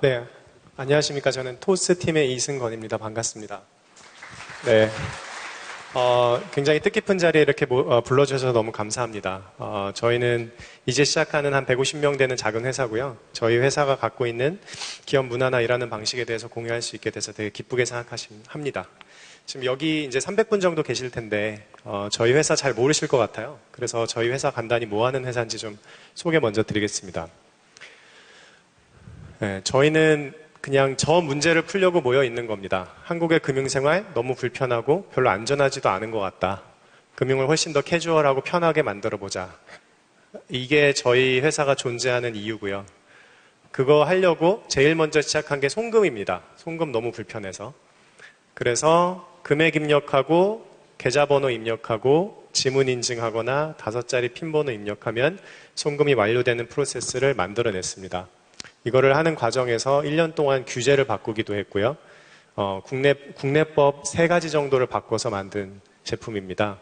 네. 안녕하십니까. 저는 토스팀의 이승건입니다. 반갑습니다. 네. 굉장히 뜻깊은 자리에 이렇게 불러주셔서 너무 감사합니다. 저희는 이제 시작하는 한 150명 되는 작은 회사고요. 저희 회사가 갖고 있는 기업 문화나 일하는 방식에 대해서 공유할 수 있게 돼서 되게 기쁘게 생각합니다. 지금 여기 이제 300분 정도 계실 텐데, 저희 회사 잘 모르실 것 같아요. 그래서 저희 회사 간단히 뭐 하는 회사인지 좀 소개 먼저 드리겠습니다. 네, 저희는 그냥 저 문제를 풀려고 모여 있는 겁니다. 한국의 금융생활 너무 불편하고 별로 안전하지도 않은 것 같다. 금융을 훨씬 더 캐주얼하고 편하게 만들어 보자. 이게 저희 회사가 존재하는 이유고요. 그거 하려고 제일 먼저 시작한 게 송금입니다. 송금 너무 불편해서. 그래서 금액 입력하고 계좌번호 입력하고 지문 인증하거나 5자리 핀번호 입력하면 송금이 완료되는 프로세스를 만들어냈습니다. 이거를 하는 과정에서 1년 동안 규제를 바꾸기도 했고요. 국내법 3가지 정도를 바꿔서 만든 제품입니다.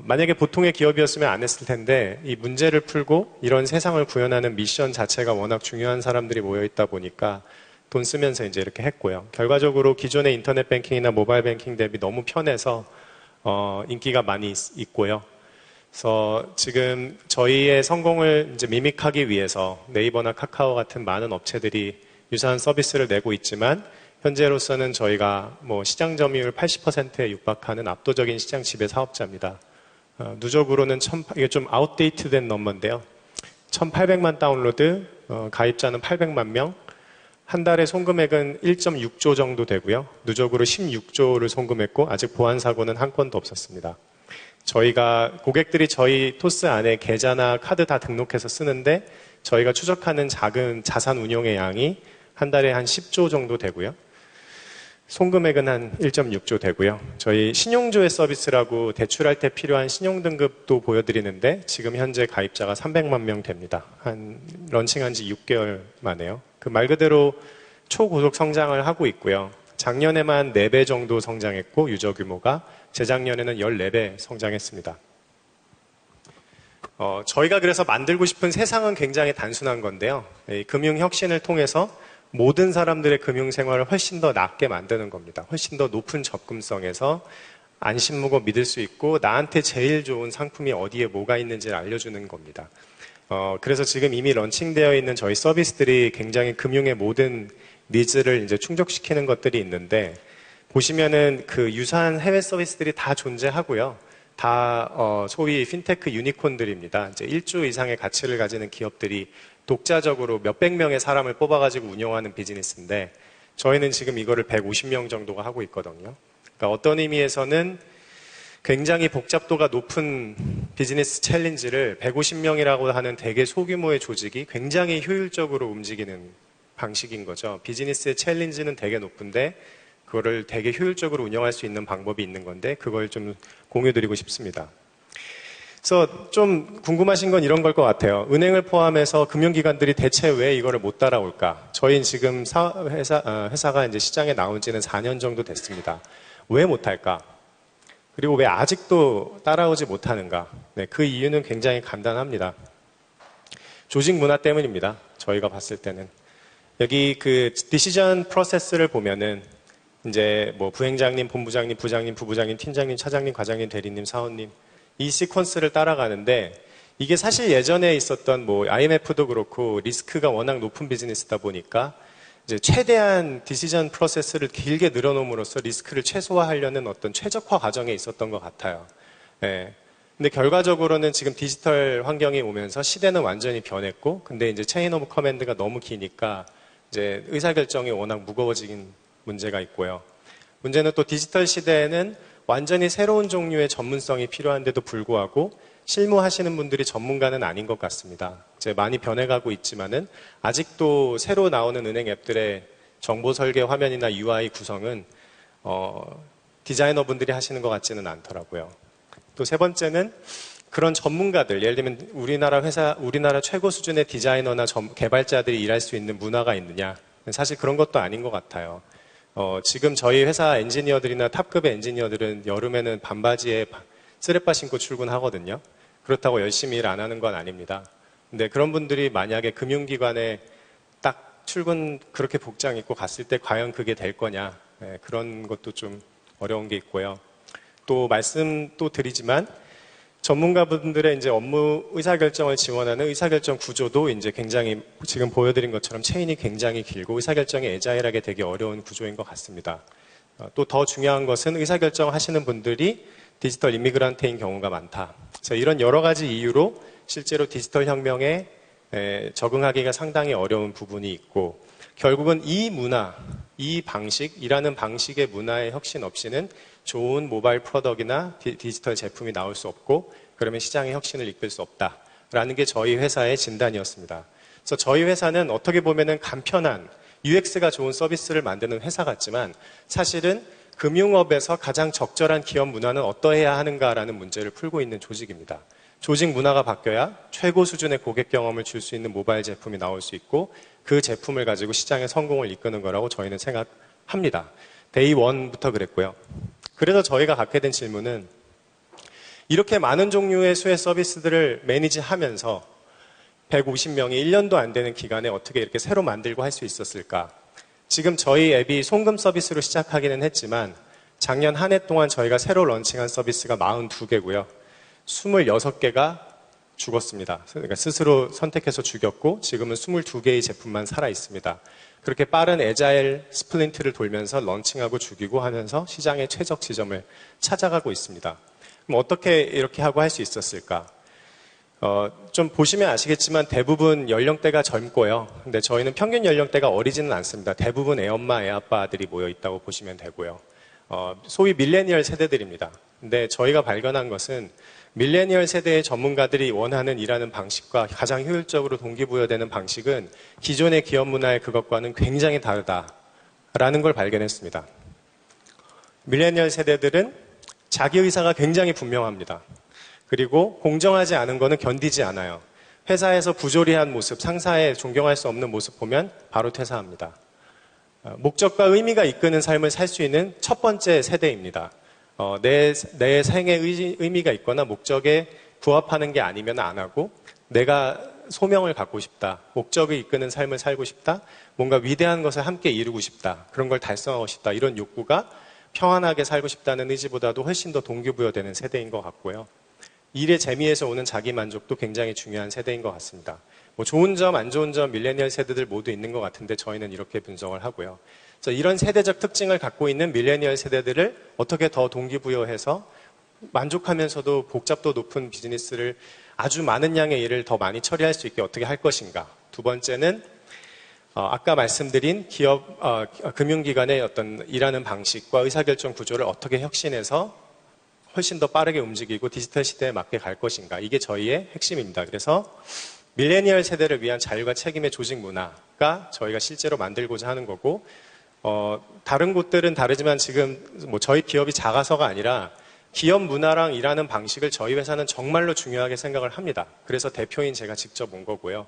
만약에 보통의 기업이었으면 안 했을 텐데 이 문제를 풀고 이런 세상을 구현하는 미션 자체가 워낙 중요한 사람들이 모여 있다 보니까 돈 쓰면서 이제 이렇게 했고요. 결과적으로 기존의 인터넷 뱅킹이나 모바일 뱅킹 대비 너무 편해서 인기가 많이 있고요. 그래서 지금 저희의 성공을 이제 미믹하기 위해서 네이버나 카카오 같은 많은 업체들이 유사한 서비스를 내고 있지만 현재로서는 저희가 뭐 시장 점유율 80%에 육박하는 압도적인 시장 지배 사업자입니다. 누적으로는 이게 좀 아웃데이트된 넘버인데요. 1,800만 다운로드, 가입자는 800만 명, 한 달에 송금액은 1.6조 정도 되고요. 누적으로 16조를 송금했고 아직 보안 사고는 한 건도 없었습니다. 저희가 고객들이 저희 토스 안에 계좌나 카드 다 등록해서 쓰는데 저희가 추적하는 작은 자산 운용의 양이 한 달에 한 10조 정도 되고요. 송금액은 한 1.6조 되고요. 저희 신용조회 서비스라고 대출할 때 필요한 신용등급도 보여드리는데 지금 현재 가입자가 300만 명 됩니다. 런칭한 지 6개월 만에요. 그 말 그대로 초고속 성장을 하고 있고요. 작년에만 4배 정도 성장했고 유저 규모가 재작년에는 14배 성장했습니다. 저희가 그래서 만들고 싶은 세상은 굉장히 단순한 건데요. 금융혁신을 통해서 모든 사람들의 금융생활을 훨씬 더 낫게 만드는 겁니다. 훨씬 더 높은 접근성에서 안심무고 믿을 수 있고 나한테 제일 좋은 상품이 어디에 뭐가 있는지를 알려주는 겁니다. 그래서 지금 이미 런칭되어 있는 저희 서비스들이 굉장히 금융의 모든 니즈를 이제 충족시키는 것들이 있는데 보시면은 그 유사한 해외 서비스들이 다 존재하고요. 다 소위 핀테크 유니콘들입니다. 이제 1조 이상의 가치를 가지는 기업들이 독자적으로 몇백 명의 사람을 뽑아가지고 운영하는 비즈니스인데 저희는 지금 이거를 150명 정도가 하고 있거든요. 그러니까 어떤 의미에서는 굉장히 복잡도가 높은 비즈니스 챌린지를 150명이라고 하는 되게 소규모의 조직이 굉장히 효율적으로 움직이는 방식인 거죠. 비즈니스의 챌린지는 되게 높은데 그거를 되게 효율적으로 운영할 수 있는 방법이 있는 건데 그걸 좀 공유드리고 싶습니다. 그래서 좀 궁금하신 건 이런 걸 것 같아요. 은행을 포함해서 금융기관들이 대체 왜 이거를 못 따라올까? 저희는 지금 회사가 이제 시장에 나온 지는 4년 정도 됐습니다. 왜 못할까? 그리고 왜 아직도 따라오지 못하는가? 네, 그 이유는 굉장히 간단합니다. 조직 문화 때문입니다. 저희가 봤을 때는. 여기 그 디시전 프로세스를 보면은 이제 뭐 부행장님, 본부장님, 부장님, 부부장님, 팀장님, 차장님, 과장님, 대리님, 사원님 이 시퀀스를 따라가는데 이게 사실 예전에 있었던 뭐 IMF도 그렇고 리스크가 워낙 높은 비즈니스다 보니까 이제 최대한 디시전 프로세스를 길게 늘어놓음으로써 리스크를 최소화하려는 어떤 최적화 과정에 있었던 것 같아요. 네. 근데 결과적으로는 지금 디지털 환경이 오면서 시대는 완전히 변했고 근데 이제 체인 오브 커맨드가 너무 기니까 이제 의사결정이 워낙 무거워진 문제가 있고요. 문제는 또 디지털 시대에는 완전히 새로운 종류의 전문성이 필요한데도 불구하고 실무하시는 분들이 전문가는 아닌 것 같습니다. 이제 많이 변해가고 있지만은 아직도 새로 나오는 은행 앱들의 정보 설계 화면이나 UI 구성은 디자이너 분들이 하시는 것 같지는 않더라고요. 또 세 번째는 그런 전문가들, 예를 들면 우리나라 최고 수준의 디자이너나 개발자들이 일할 수 있는 문화가 있느냐? 사실 그런 것도 아닌 것 같아요. 지금 저희 회사 엔지니어들이나 탑급의 엔지니어들은 여름에는 반바지에 쓰레빠 신고 출근하거든요. 그렇다고 열심히 일 안 하는 건 아닙니다. 근데 그런 분들이 만약에 금융기관에 딱 출근 그렇게 복장 입고 갔을 때 과연 그게 될 거냐. 그런 것도 좀 어려운 게 있고요. 또 말씀 또 드리지만 전문가분들의 이제 업무 의사결정을 지원하는 의사결정 구조도 이제 굉장히 지금 보여드린 것처럼 체인이 굉장히 길고 의사결정이 애자일하게 되기 어려운 구조인 것 같습니다. 또 더 중요한 것은 의사결정 하시는 분들이 디지털 이미그란트인 경우가 많다. 그래서 이런 여러 가지 이유로 실제로 디지털 혁명에 적응하기가 상당히 어려운 부분이 있고 결국은 이 문화, 이 방식, 일하는 방식의 문화의 혁신 없이는 좋은 모바일 프로덕트나 디지털 제품이 나올 수 없고 그러면 시장의 혁신을 이끌 수 없다라는 게 저희 회사의 진단이었습니다. 그래서 저희 회사는 어떻게 보면은 간편한 UX가 좋은 서비스를 만드는 회사 같지만 사실은 금융업에서 가장 적절한 기업 문화는 어떠해야 하는가라는 문제를 풀고 있는 조직입니다. 조직 문화가 바뀌어야 최고 수준의 고객 경험을 줄 수 있는 모바일 제품이 나올 수 있고 그 제품을 가지고 시장의 성공을 이끄는 거라고 저희는 생각합니다. 데이 1부터 그랬고요. 그래서 저희가 갖게 된 질문은 이렇게 많은 종류의 수혜 서비스들을 매니지하면서 150명이 1년도 안 되는 기간에 어떻게 이렇게 새로 만들고 할 수 있었을까? 지금 저희 앱이 송금 서비스로 시작하기는 했지만 작년 한 해 동안 저희가 새로 런칭한 서비스가 42개고요. 26개가 죽었습니다. 그러니까 스스로 선택해서 죽였고 지금은 22개의 제품만 살아 있습니다. 그렇게 빠른 애자일 스플린트를 돌면서 런칭하고 죽이고 하면서 시장의 최적 지점을 찾아가고 있습니다. 그럼 어떻게 이렇게 하고 할 수 있었을까? 좀 보시면 아시겠지만 대부분 연령대가 젊고요. 근데 저희는 평균 연령대가 어리지는 않습니다. 대부분 애엄마, 애아빠들이 모여 있다고 보시면 되고요. 소위 밀레니얼 세대들입니다. 근데 저희가 발견한 것은 밀레니얼 세대의 전문가들이 원하는 일하는 방식과 가장 효율적으로 동기부여되는 방식은 기존의 기업 문화의 그것과는 굉장히 다르다라는 걸 발견했습니다. 밀레니얼 세대들은 자기 의사가 굉장히 분명합니다. 그리고 공정하지 않은 거는 견디지 않아요. 회사에서 부조리한 모습, 상사의 존경할 수 없는 모습 보면 바로 퇴사합니다. 목적과 의미가 이끄는 삶을 살 수 있는 첫 번째 세대입니다. 내 생의 의미가 있거나 목적에 부합하는 게 아니면 안 하고 내가 소명을 갖고 싶다. 목적을 이끄는 삶을 살고 싶다. 뭔가 위대한 것을 함께 이루고 싶다. 그런 걸 달성하고 싶다. 이런 욕구가 평안하게 살고 싶다는 의지보다도 훨씬 더 동기부여되는 세대인 것 같고요. 일의 재미에서 오는 자기 만족도 굉장히 중요한 세대인 것 같습니다. 뭐 좋은 점, 안 좋은 점 밀레니얼 세대들 모두 있는 것 같은데 저희는 이렇게 분석을 하고요. 그래서 이런 세대적 특징을 갖고 있는 밀레니얼 세대들을 어떻게 더 동기부여해서 만족하면서도 복잡도 높은 비즈니스를 아주 많은 양의 일을 더 많이 처리할 수 있게 어떻게 할 것인가. 두 번째는 아까 말씀드린 기업, 금융기관의 어떤 일하는 방식과 의사결정 구조를 어떻게 혁신해서 훨씬 더 빠르게 움직이고 디지털 시대에 맞게 갈 것인가. 이게 저희의 핵심입니다. 그래서 밀레니얼 세대를 위한 자율과 책임의 조직 문화가 저희가 실제로 만들고자 하는 거고 다른 곳들은 다르지만 지금 뭐 저희 기업이 작아서가 아니라 기업 문화랑 일하는 방식을 저희 회사는 정말로 중요하게 생각을 합니다. 그래서 대표인 제가 직접 온 거고요.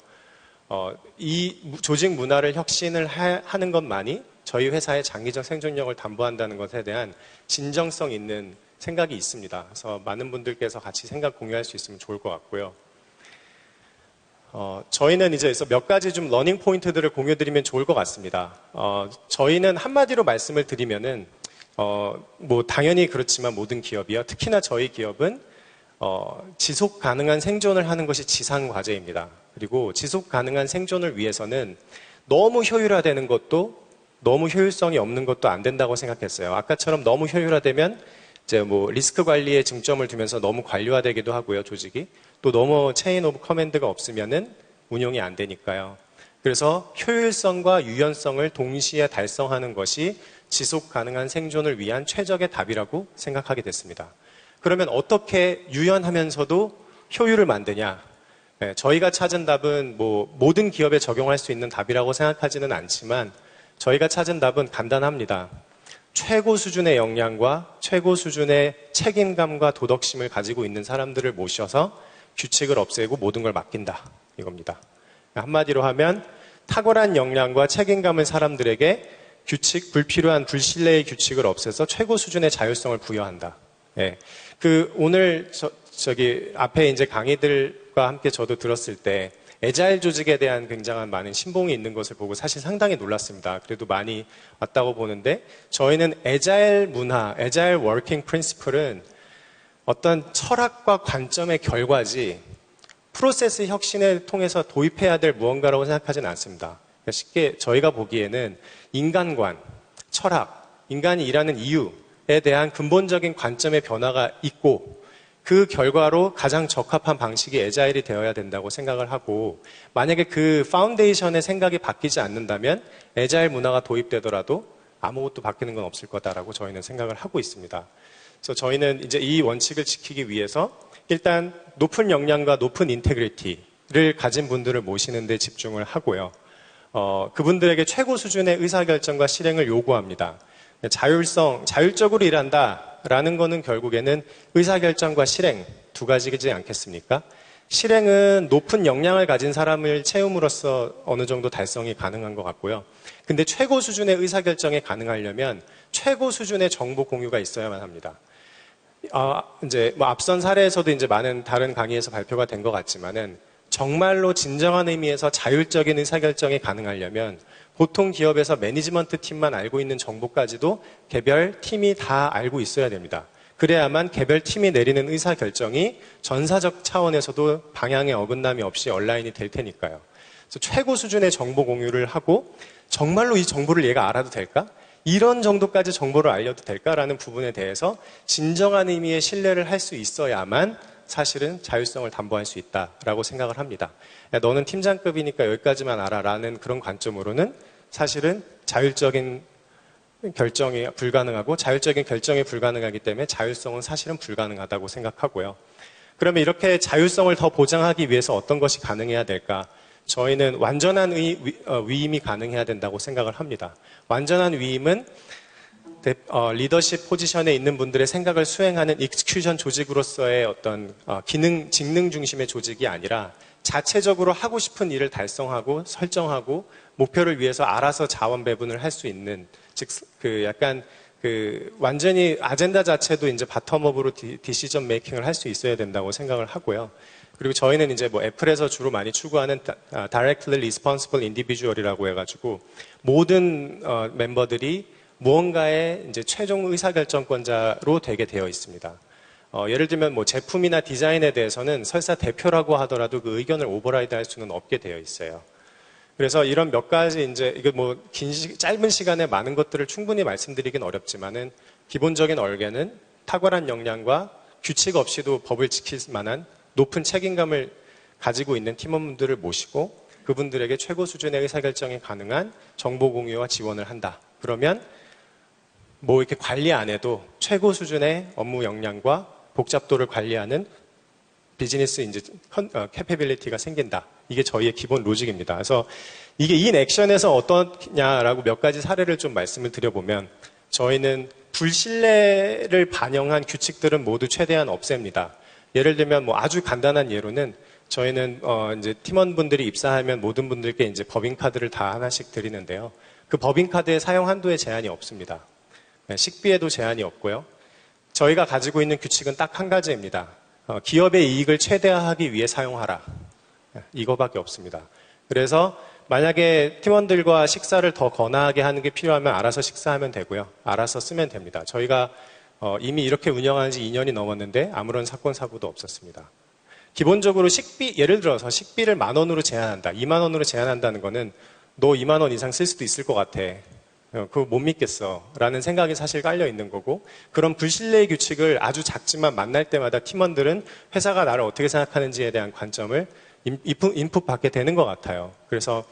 이 조직 문화를 혁신을 하는 것만이 저희 회사의 장기적 생존력을 담보한다는 것에 대한 진정성 있는 생각이 있습니다. 그래서 많은 분들께서 같이 생각 공유할 수 있으면 좋을 것 같고요. 저희는 이제 몇 가지 좀 러닝 포인트들을 공유드리면 좋을 것 같습니다. 저희는 한마디로 말씀을 드리면은, 뭐, 당연히 그렇지만 모든 기업이요. 특히나 저희 기업은, 지속 가능한 생존을 하는 것이 지상 과제입니다. 그리고 지속 가능한 생존을 위해서는 너무 효율화되는 것도 너무 효율성이 없는 것도 안 된다고 생각했어요. 아까처럼 너무 효율화되면 이제 뭐 리스크 관리에 중점을 두면서 너무 관료화되기도 하고요, 조직이. 또 너무 체인 오브 커맨드가 없으면은 운용이 안 되니까요. 그래서 효율성과 유연성을 동시에 달성하는 것이 지속 가능한 생존을 위한 최적의 답이라고 생각하게 됐습니다. 그러면 어떻게 유연하면서도 효율을 만드냐? 네, 저희가 찾은 답은 뭐 모든 기업에 적용할 수 있는 답이라고 생각하지는 않지만 저희가 찾은 답은 간단합니다. 최고 수준의 역량과 최고 수준의 책임감과 도덕심을 가지고 있는 사람들을 모셔서 규칙을 없애고 모든 걸 맡긴다. 이겁니다. 한마디로 하면 탁월한 역량과 책임감을 사람들에게 규칙, 불필요한 불신뢰의 규칙을 없애서 최고 수준의 자율성을 부여한다. 예. 오늘 저기 앞에 이제 강의들과 함께 저도 들었을 때 애자일 조직에 대한 굉장한 많은 신봉이 있는 것을 보고 사실 상당히 놀랐습니다. 그래도 많이 왔다고 보는데 저희는 애자일 문화, 애자일 워킹 프린시플은 어떤 철학과 관점의 결과지 프로세스 혁신을 통해서 도입해야 될 무언가라고 생각하지는 않습니다. 그러니까 쉽게 저희가 보기에는 인간관, 철학, 인간이 일하는 이유에 대한 근본적인 관점의 변화가 있고 그 결과로 가장 적합한 방식이 애자일이 되어야 된다고 생각을 하고 만약에 그 파운데이션의 생각이 바뀌지 않는다면 애자일 문화가 도입되더라도 아무것도 바뀌는 건 없을 거다라고 저희는 생각을 하고 있습니다. 그래서 저희는 이제 이 원칙을 지키기 위해서 일단 높은 역량과 높은 인테그리티를 가진 분들을 모시는 데 집중을 하고요. 그분들에게 최고 수준의 의사결정과 실행을 요구합니다. 자율적으로 일한다라는 거는 결국에는 의사결정과 실행 두 가지이지 않겠습니까? 실행은 높은 역량을 가진 사람을 채움으로써 어느 정도 달성이 가능한 것 같고요. 근데 최고 수준의 의사결정이 가능하려면 최고 수준의 정보 공유가 있어야만 합니다. 이제 뭐 앞선 사례에서도 이제 많은 다른 강의에서 발표가 된 것 같지만은 정말로 진정한 의미에서 자율적인 의사결정이 가능하려면 보통 기업에서 매니지먼트 팀만 알고 있는 정보까지도 개별 팀이 다 알고 있어야 됩니다. 그래야만 개별 팀이 내리는 의사결정이 전사적 차원에서도 방향에 어긋남이 없이 온라인이 될 테니까요. 그래서 최고 수준의 정보 공유를 하고 정말로 이 정보를 얘가 알아도 될까? 이런 정도까지 정보를 알려도 될까라는 부분에 대해서 진정한 의미의 신뢰를 할 수 있어야만 사실은 자율성을 담보할 수 있다라고 생각을 합니다. 야, 너는 팀장급이니까 여기까지만 알아라는 그런 관점으로는 사실은 자율적인 결정이 불가능하고 자율적인 결정이 불가능하기 때문에 자율성은 사실은 불가능하다고 생각하고요. 그러면 이렇게 자율성을 더 보장하기 위해서 어떤 것이 가능해야 될까? 저희는 완전한 위임이 가능해야 된다고 생각을 합니다. 완전한 위임은 리더십 포지션에 있는 분들의 생각을 수행하는 익스큐션 조직으로서의 어떤 직능 중심의 조직이 아니라 자체적으로 하고 싶은 일을 달성하고 설정하고 목표를 위해서 알아서 자원 배분을 할 수 있는 즉 완전히 아젠다 자체도 이제 바텀업으로 디시전 메이킹을 할 수 있어야 된다고 생각을 하고요. 그리고 저희는 이제 뭐 애플에서 주로 많이 추구하는 Directly Responsible Individual이라고 해가지고 모든 멤버들이 무언가의 이제 최종 의사결정권자로 되게 되어 있습니다. 예를 들면 뭐 제품이나 디자인에 대해서는 설사 대표라고 하더라도 그 의견을 오버라이드 할 수는 없게 되어 있어요. 그래서 이런 몇 가지 이제 이거 뭐 짧은 시간에 많은 것들을 충분히 말씀드리긴 어렵지만은 기본적인 얼개는 탁월한 역량과 규칙 없이도 법을 지킬 만한 높은 책임감을 가지고 있는 팀원분들을 모시고 그분들에게 최고 수준의 의사결정이 가능한 정보 공유와 지원을 한다. 그러면 뭐 이렇게 관리 안 해도 최고 수준의 업무 역량과 복잡도를 관리하는 비즈니스 이제 캐패빌리티가 생긴다. 이게 저희의 기본 로직입니다. 그래서 이게 인 액션에서 어떠냐라고 몇 가지 사례를 좀 말씀을 드려보면 저희는 불신뢰를 반영한 규칙들은 모두 최대한 없앱니다. 예를 들면 뭐 아주 간단한 예로는 저희는 이제 팀원분들이 입사하면 모든 분들께 이제 법인카드를 다 하나씩 드리는데요. 그 법인카드의 사용 한도에 제한이 없습니다. 식비에도 제한이 없고요. 저희가 가지고 있는 규칙은 딱 한 가지입니다. 기업의 이익을 최대화하기 위해 사용하라. 이거밖에 없습니다. 그래서 만약에 팀원들과 식사를 더 권하게 하는 게 필요하면 알아서 식사하면 되고요. 알아서 쓰면 됩니다. 저희가 이미 이렇게 운영한 지 2년이 넘었는데 아무런 사건 사고도 없었습니다. 기본적으로 예를 들어서 식비를 10,000원으로 제한한다. 20,000원으로 제한한다는 거는 너 20,000원 이상 쓸 수도 있을 것 같아. 그거 못 믿겠어. 라는 생각이 사실 깔려 있는 거고 그런 불신뢰의 규칙을 아주 작지만 만날 때마다 팀원들은 회사가 나를 어떻게 생각하는지에 대한 관점을 인풋 받게 되는 것 같아요. 그래서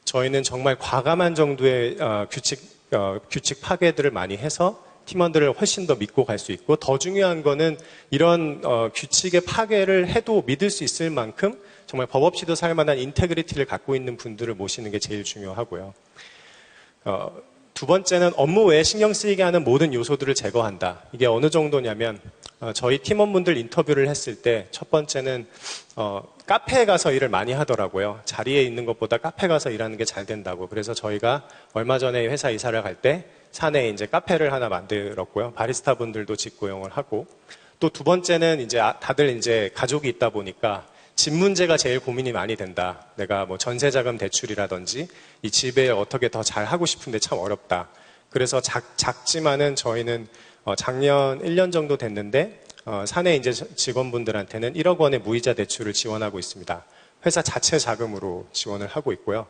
저희는 정말 과감한 정도의 규칙 파괴들을 많이 해서 팀원들을 훨씬 더 믿고 갈 수 있고 더 중요한 거는 이런 규칙의 파괴를 해도 믿을 수 있을 만큼 정말 법 없이도 살 만한 인테그리티를 갖고 있는 분들을 모시는 게 제일 중요하고요. 두 번째는 업무 외에 신경 쓰이게 하는 모든 요소들을 제거한다. 이게 어느 정도냐면 저희 팀원분들 인터뷰를 했을 때 첫 번째는 카페에 가서 일을 많이 하더라고요. 자리에 있는 것보다 카페 가서 일하는 게 잘 된다고. 그래서 저희가 얼마 전에 회사 이사를 갈 때 사내에 이제 카페를 하나 만들었고요. 바리스타 분들도 직고용을 하고 또 두 번째는 이제 다들 이제 가족이 있다 보니까 집 문제가 제일 고민이 많이 된다. 내가 뭐 전세자금 대출이라든지 이 집에 어떻게 더 잘 하고 싶은데 참 어렵다. 그래서 작지만은 저희는 작년 1년 정도 됐는데 사내 이제 직원분들한테는 1억 원의 무이자 대출을 지원하고 있습니다. 회사 자체 자금으로 지원을 하고 있고요.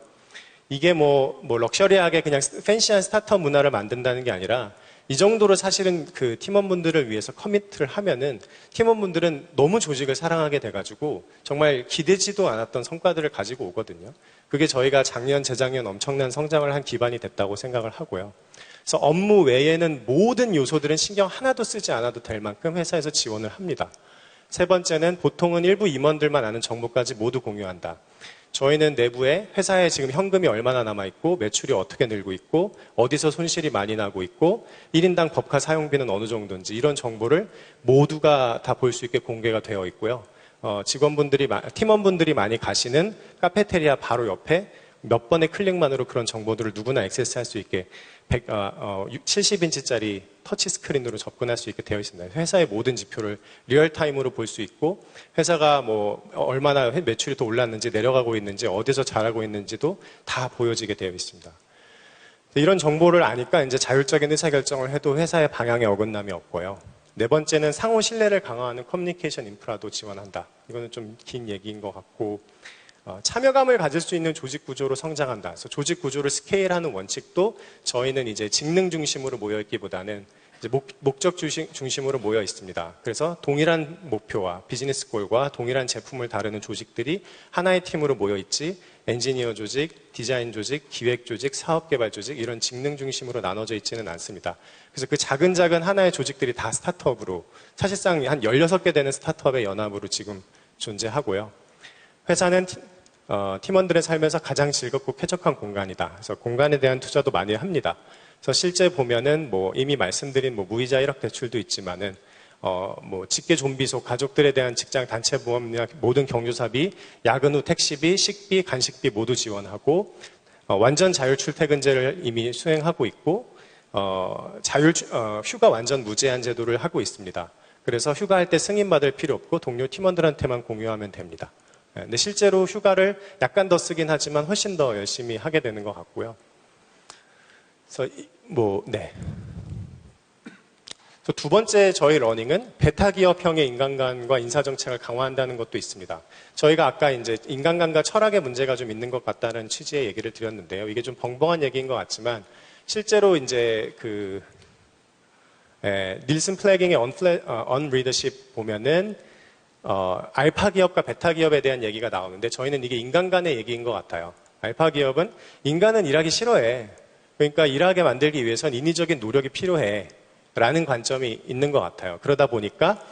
이게 뭐 럭셔리하게 그냥 팬시한 스타트업 문화를 만든다는 게 아니라 이 정도로 사실은 그 팀원분들을 위해서 커미트를 하면은 팀원분들은 너무 조직을 사랑하게 돼가지고 정말 기대지도 않았던 성과들을 가지고 오거든요. 그게 저희가 작년, 재작년 엄청난 성장을 한 기반이 됐다고 생각을 하고요. 그래서 업무 외에는 모든 요소들은 신경 하나도 쓰지 않아도 될 만큼 회사에서 지원을 합니다. 세 번째는 보통은 일부 임원들만 아는 정보까지 모두 공유한다. 저희는 내부에 회사에 지금 현금이 얼마나 남아있고 매출이 어떻게 늘고 있고 어디서 손실이 많이 나고 있고 1인당 법카 사용비는 어느 정도인지 이런 정보를 모두가 다 볼 수 있게 공개가 되어 있고요. 팀원분들이 많이 가시는 카페테리아 바로 옆에 몇 번의 클릭만으로 그런 정보들을 누구나 액세스할 수 있게 70인치짜리 터치 스크린으로 접근할 수 있게 되어 있습니다. 회사의 모든 지표를 리얼타임으로 볼 수 있고 회사가 뭐 얼마나 매출이 더 올랐는지 내려가고 있는지 어디서 잘하고 있는지도 다 보여지게 되어 있습니다. 이런 정보를 아니까 이제 자율적인 의사결정을 해도 회사의 방향에 어긋남이 없고요. 네 번째는 상호 신뢰를 강화하는 커뮤니케이션 인프라도 지원한다. 이거는 좀 긴 얘기인 것 같고 참여감을 가질 수 있는 조직 구조로 성장한다. 그래서 조직 구조를 스케일하는 원칙도 저희는 이제 직능 중심으로 모여 있기보다는 이제 목적 중심으로 모여 있습니다. 그래서 동일한 목표와 비즈니스 골과 동일한 제품을 다루는 조직들이 하나의 팀으로 모여 있지 엔지니어 조직, 디자인 조직, 기획 조직, 사업 개발 조직 이런 직능 중심으로 나눠져 있지는 않습니다. 그래서 그 작은 하나의 조직들이 다 스타트업으로 사실상 한 16개 되는 스타트업의 연합으로 지금 존재하고요. 회사는 팀원들의 삶에서 가장 즐겁고 쾌적한 공간이다. 그래서 공간에 대한 투자도 많이 합니다. 그래서 실제 보면은 뭐 이미 말씀드린 뭐 무이자 1억 대출도 있지만은 뭐 직계 좀비소 가족들에 대한 직장 단체 보험이나 모든 경조사비, 야근 후 택시비, 식비, 간식비 모두 지원하고 완전 자율 출퇴근제를 이미 수행하고 있고 휴가 완전 무제한 제도를 하고 있습니다. 그래서 휴가할 때 승인받을 필요 없고 동료 팀원들한테만 공유하면 됩니다. 근데 실제로 휴가를 약간 더 쓰긴 하지만 훨씬 더 열심히 하게 되는 것 같고요. 그래서 두 번째 저희 러닝은 베타 기업형의 인간관과 인사정책을 강화한다는 것도 있습니다. 저희가 아까 이제 인간관과 철학의 문제가 좀 있는 것 같다는 취지의 얘기를 드렸는데요. 이게 좀 벙벙한 얘기인 것 같지만 실제로 이제 닐슨 플래깅의 언리더십 보면은 알파 기업과 베타 기업에 대한 얘기가 나오는데 저희는 이게 인간 간의 얘기인 것 같아요. 알파 기업은 인간은 일하기 싫어해. 그러니까 일하게 만들기 위해선 인위적인 노력이 필요해. 라는 관점이 있는 것 같아요. 그러다 보니까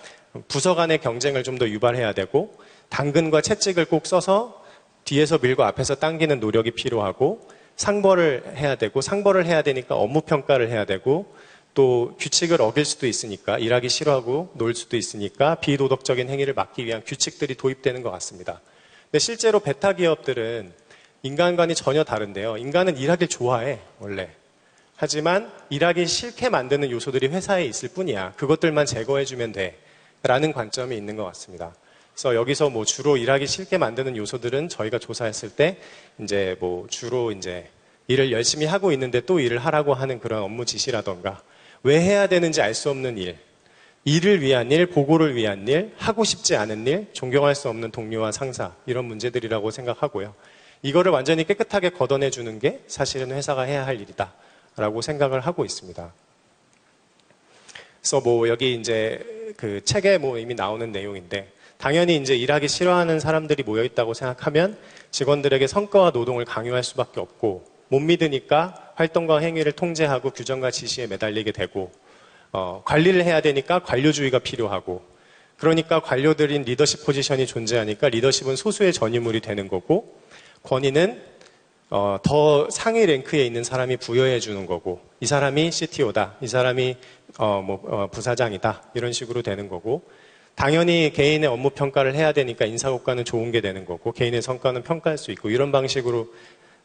부서 간의 경쟁을 좀 더 유발해야 되고 당근과 채찍을 꼭 써서 뒤에서 밀고 앞에서 당기는 노력이 필요하고 상벌을 해야 되고 상벌을 해야 되니까 업무 평가를 해야 되고 또 규칙을 어길 수도 있으니까 일하기 싫어하고 놀 수도 있으니까 비도덕적인 행위를 막기 위한 규칙들이 도입되는 것 같습니다. 근데 실제로 베타 기업들은 인간과는 전혀 다른데요. 인간은 일하길 좋아해 원래. 하지만 일하기 싫게 만드는 요소들이 회사에 있을 뿐이야. 그것들만 제거해주면 돼. 라는 관점이 있는 것 같습니다. 그래서 여기서 뭐 주로 일하기 싫게 만드는 요소들은 저희가 조사했을 때 이제 뭐 주로 이제 일을 열심히 하고 있는데 또 일을 하라고 하는 그런 업무 지시라던가 왜 해야 되는지 알 수 없는 일, 일을 위한 일, 보고를 위한 일, 하고 싶지 않은 일, 존경할 수 없는 동료와 상사 이런 문제들이라고 생각하고요. 이거를 완전히 깨끗하게 걷어내주는 게 사실은 회사가 해야 할 일이다 라고 생각을 하고 있습니다. 그래서 뭐 여기 이제 그 책에 뭐 이미 나오는 내용인데 당연히 이제 일하기 싫어하는 사람들이 모여 있다고 생각하면 직원들에게 성과와 노동을 강요할 수밖에 없고 못 믿으니까 활동과 행위를 통제하고 규정과 지시에 매달리게 되고 관리를 해야 되니까 관료주의가 필요하고 그러니까 관료들인 리더십 포지션이 존재하니까 리더십은 소수의 전유물이 되는 거고 권위는 더 상위 랭크에 있는 사람이 부여해 주는 거고 이 사람이 CTO다, 이 사람이 부사장이다 이런 식으로 되는 거고 당연히 개인의 업무 평가를 해야 되니까 인사고과는 좋은 게 되는 거고 개인의 성과는 평가할 수 있고 이런 방식으로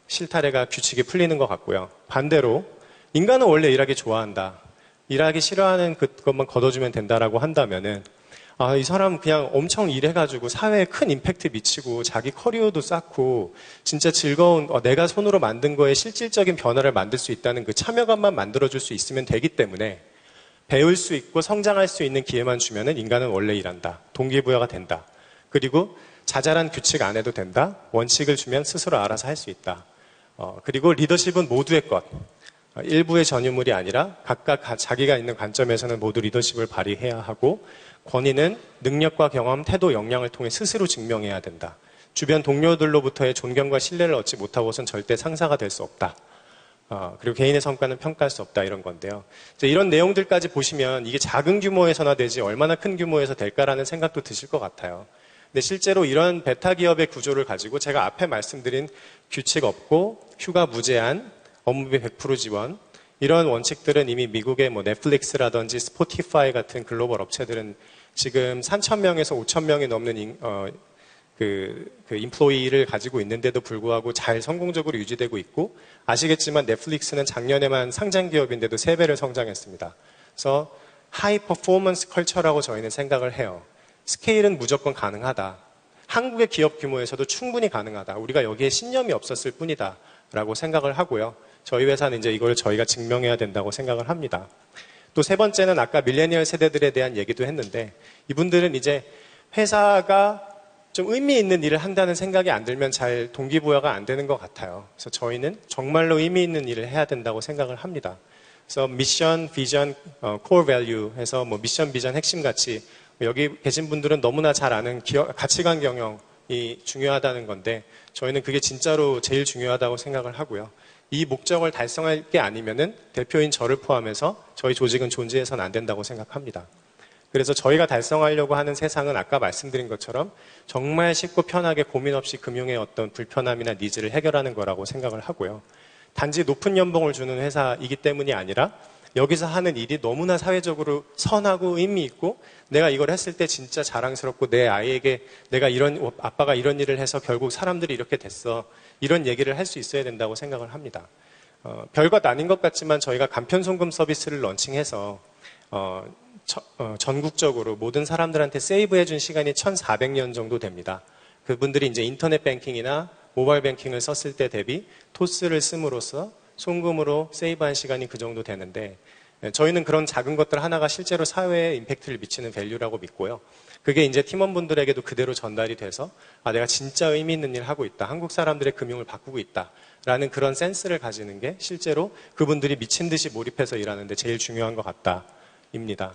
실타래가 규칙이 풀리는 것 같고요. 반대로 인간은 원래 일하기 좋아한다. 일하기 싫어하는 그것만 걷어주면 된다라고 한다면은 아, 이 사람 그냥 엄청 일해가지고 사회에 큰 임팩트 미치고 자기 커리어도 쌓고 진짜 즐거운 내가 손으로 만든 거에 실질적인 변화를 만들 수 있다는 그 참여감만 만들어줄 수 있으면 되기 때문에 배울 수 있고 성장할 수 있는 기회만 주면은 인간은 원래 일한다. 동기부여가 된다. 그리고 자잘한 규칙 안 해도 된다. 원칙을 주면 스스로 알아서 할 수 있다. 그리고 리더십은 모두의 것. 일부의 전유물이 아니라 각각 자기가 있는 관점에서는 모두 리더십을 발휘해야 하고 권위는 능력과 경험, 태도, 역량을 통해 스스로 증명해야 된다. 주변 동료들로부터의 존경과 신뢰를 얻지 못하고선 절대 상사가 될 수 없다. 그리고 개인의 성과는 평가할 수 없다 이런 건데요. 이런 내용들까지 보시면 이게 작은 규모에서나 되지 얼마나 큰 규모에서 될까라는 생각도 드실 것 같아요. 근데 실제로 이런 베타 기업의 구조를 가지고 제가 앞에 말씀드린 규칙 없고 휴가 무제한, 업무비 100% 지원 이런 원칙들은 이미 미국의 뭐 넷플릭스라든지 스포티파이 같은 글로벌 업체들은 지금 3,000명에서 5,000명이 넘는 인플로이를 가지고 있는데도 불구하고 잘 성공적으로 유지되고 있고 아시겠지만 넷플릭스는 작년에만 상장 기업인데도 3배를 성장했습니다. 그래서 하이 퍼포먼스 컬처라고 저희는 생각을 해요. 스케일은 무조건 가능하다. 한국의 기업 규모에서도 충분히 가능하다. 우리가 여기에 신념이 없었을 뿐이다. 라고 생각을 하고요. 저희 회사는 이제 이걸 저희가 증명해야 된다고 생각을 합니다. 또 세 번째는 아까 밀레니얼 세대들에 대한 얘기도 했는데 이분들은 이제 회사가 좀 의미 있는 일을 한다는 생각이 안 들면 잘 동기부여가 안 되는 것 같아요. 그래서 저희는 정말로 의미 있는 일을 해야 된다고 생각을 합니다. 그래서 미션, 비전, 코어 밸류 해서 뭐 미션, 비전, 핵심 가치 여기 계신 분들은 너무나 잘 아는 가치관 경영이 중요하다는 건데 저희는 그게 진짜로 제일 중요하다고 생각을 하고요. 이 목적을 달성할 게 아니면은 대표인 저를 포함해서 저희 조직은 존재해서는 안 된다고 생각합니다. 그래서 저희가 달성하려고 하는 세상은 아까 말씀드린 것처럼 정말 쉽고 편하게 고민 없이 금융의 어떤 불편함이나 니즈를 해결하는 거라고 생각을 하고요. 단지 높은 연봉을 주는 회사이기 때문이 아니라 여기서 하는 일이 너무나 사회적으로 선하고 의미 있고 내가 이걸 했을 때 진짜 자랑스럽고 내 아이에게 아빠가 이런 일을 해서 결국 사람들이 이렇게 됐어. 이런 얘기를 할 수 있어야 된다고 생각을 합니다. 별것 아닌 것 같지만 저희가 간편송금 서비스를 런칭해서 전국적으로 모든 사람들한테 세이브해준 시간이 1,400년 정도 됩니다. 그분들이 이제 인터넷 뱅킹이나 모바일 뱅킹을 썼을 때 대비 토스를 씀으로써 송금으로 세이브한 시간이 그 정도 되는데 저희는 그런 작은 것들 하나가 실제로 사회에 임팩트를 미치는 밸류라고 믿고요. 그게 이제 팀원분들에게도 그대로 전달이 돼서 내가 진짜 의미 있는 일을 하고 있다. 한국 사람들의 금융을 바꾸고 있다. 라는 그런 센스를 가지는 게 실제로 그분들이 미친 듯이 몰입해서 일하는데 제일 중요한 것 같다입니다.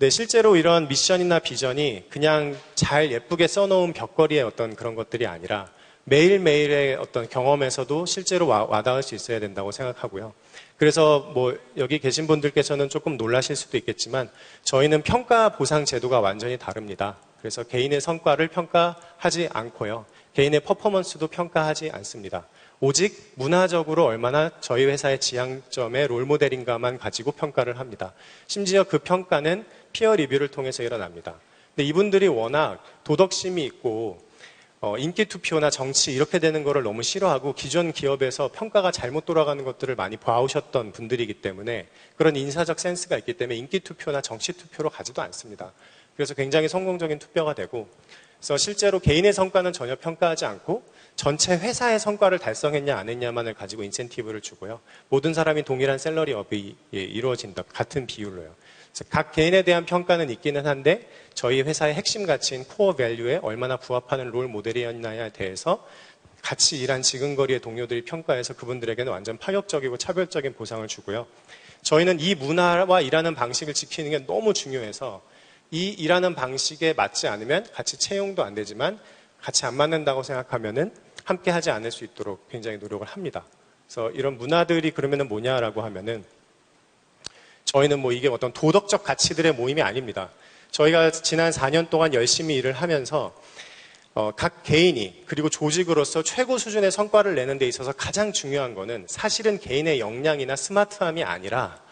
네, 실제로 이런 미션이나 비전이 그냥 잘 예쁘게 써놓은 벽걸이의 어떤 그런 것들이 아니라 매일매일의 어떤 경험에서도 실제로 와닿을 수 있어야 된다고 생각하고요. 그래서 뭐 여기 계신 분들께서는 조금 놀라실 수도 있겠지만 저희는 평가 보상 제도가 완전히 다릅니다. 그래서 개인의 성과를 평가하지 않고요. 개인의 퍼포먼스도 평가하지 않습니다. 오직 문화적으로 얼마나 저희 회사의 지향점의 롤모델인가만 가지고 평가를 합니다. 심지어 그 평가는 피어 리뷰를 통해서 일어납니다. 근데 이분들이 워낙 도덕심이 있고 인기 투표나 정치 이렇게 되는 거를 너무 싫어하고 기존 기업에서 평가가 잘못 돌아가는 것들을 많이 봐오셨던 분들이기 때문에 그런 인사적 센스가 있기 때문에 인기 투표나 정치 투표로 가지도 않습니다. 그래서 굉장히 성공적인 투표가 되고 그래서 실제로 개인의 성과는 전혀 평가하지 않고 전체 회사의 성과를 달성했냐 안 했냐만을 가지고 인센티브를 주고요. 모든 사람이 동일한 샐러리업이 이루어진다. 같은 비율로요. 각 개인에 대한 평가는 있기는 한데 저희 회사의 핵심 가치인 코어 밸류에 얼마나 부합하는 롤 모델이었나에 대해서 같이 일한 지근거리의 동료들이 평가해서 그분들에게는 완전 파격적이고 차별적인 보상을 주고요. 저희는 이 문화와 일하는 방식을 지키는 게 너무 중요해서 이 일하는 방식에 맞지 않으면 같이 채용도 안 되지만 같이 안 맞는다고 생각하면은 함께 하지 않을 수 있도록 굉장히 노력을 합니다. 그래서 이런 문화들이 그러면은 뭐냐라고 하면은 저희는 뭐 이게 어떤 도덕적 가치들의 모임이 아닙니다. 저희가 지난 4년 동안 열심히 일을 하면서 각 개인이 그리고 조직으로서 최고 수준의 성과를 내는 데 있어서 가장 중요한 거는 사실은 개인의 역량이나 스마트함이 아니라